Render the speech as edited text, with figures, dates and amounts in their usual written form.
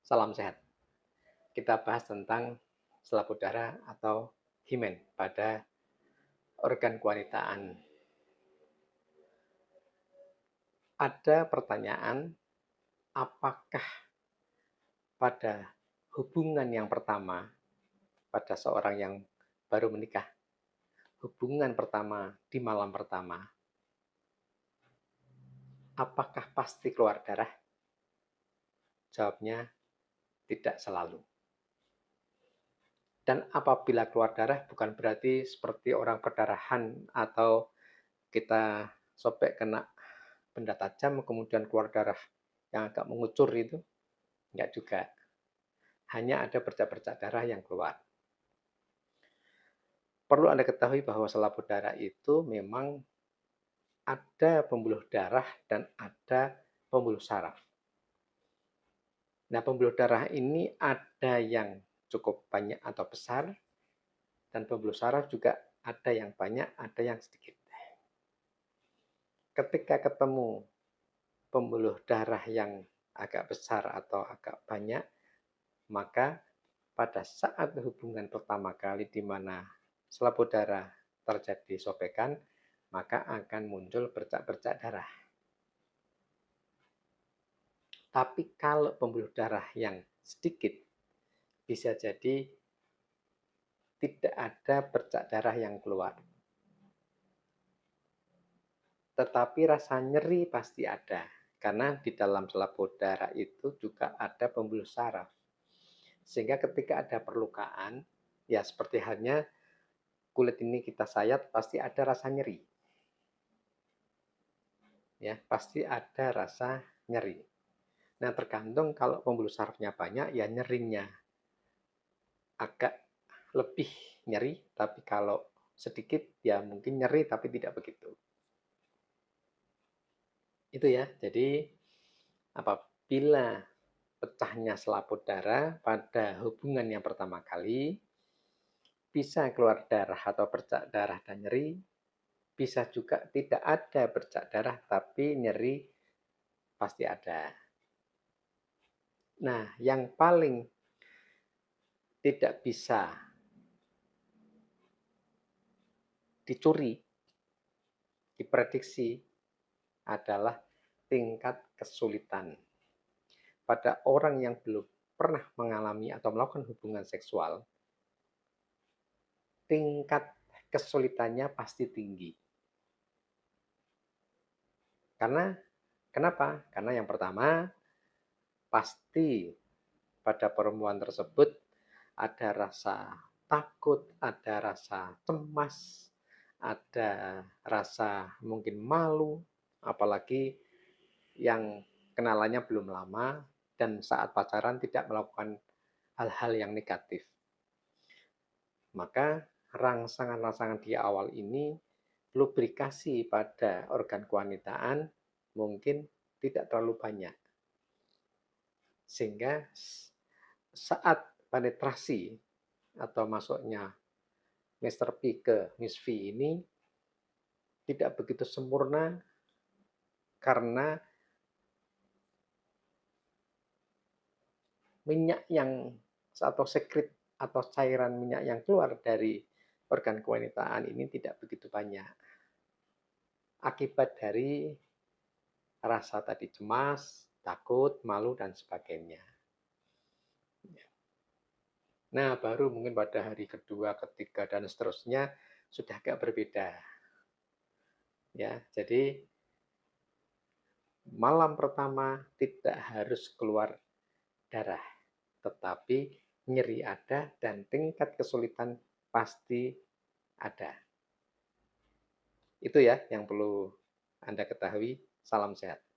Salam sehat. Kita bahas tentang selaput darah atau himen pada organ kewanitaan. Ada pertanyaan, apakah pada hubungan yang pertama, pada seorang yang baru menikah, hubungan pertama di malam pertama, apakah pasti keluar darah? Jawabnya tidak selalu. Dan apabila keluar darah bukan berarti seperti orang perdarahan atau kita sobek kena benda tajam kemudian keluar darah yang agak mengucur itu, enggak juga. Hanya ada bercak-bercak darah yang keluar. Perlu Anda ketahui bahwa selaput darah itu memang ada pembuluh darah dan ada pembuluh saraf. Nah, pembuluh darah ini ada yang cukup banyak atau besar, dan pembuluh saraf juga ada yang banyak, ada yang sedikit. Ketika ketemu pembuluh darah yang agak besar atau agak banyak, maka pada saat hubungan pertama kali di mana selaput darah terjadi sobekan, maka akan muncul bercak-bercak darah. Tapi kalau pembuluh darah yang sedikit, bisa jadi tidak ada bercak darah yang keluar. Tetapi rasa nyeri pasti ada, karena di dalam selaput darah itu juga ada pembuluh saraf. Sehingga ketika ada perlukaan, ya seperti halnya kulit ini kita sayat, pasti ada rasa nyeri. Ya, pasti ada rasa nyeri. Nah, tergantung kalau pembuluh sarafnya banyak, ya nyerinya agak lebih nyeri, tapi kalau sedikit, ya mungkin nyeri, tapi tidak begitu. Itu ya, jadi apabila pecahnya selaput darah pada hubungan yang pertama kali, bisa keluar darah atau bercak darah dan nyeri, bisa juga tidak ada bercak darah, tapi nyeri pasti ada. Nah, yang paling tidak bisa dicuri, diprediksi adalah tingkat kesulitan. Pada orang yang belum pernah mengalami atau melakukan hubungan seksual, tingkat kesulitannya pasti tinggi. Kenapa? Karena yang pertama, pasti pada perempuan tersebut ada rasa takut, ada rasa cemas, ada rasa mungkin malu, apalagi yang kenalannya belum lama dan saat pacaran tidak melakukan hal-hal yang negatif. Maka rangsangan-rangsangan di awal ini, lubrikasi pada organ kewanitaan mungkin tidak terlalu banyak. Sehingga saat penetrasi atau masuknya Mr. P ke Miss V ini tidak begitu sempurna karena minyak yang atau sekret atau cairan minyak yang keluar dari organ kewanitaan ini tidak begitu banyak. Akibat dari rasa tadi cemas, takut, malu, dan sebagainya. Nah, baru mungkin pada hari kedua, ketiga, dan seterusnya sudah agak berbeda. Ya, jadi malam pertama tidak harus keluar darah, tetapi nyeri ada dan tingkat kesulitan pasti ada. Itu ya yang perlu Anda ketahui. Salam sehat.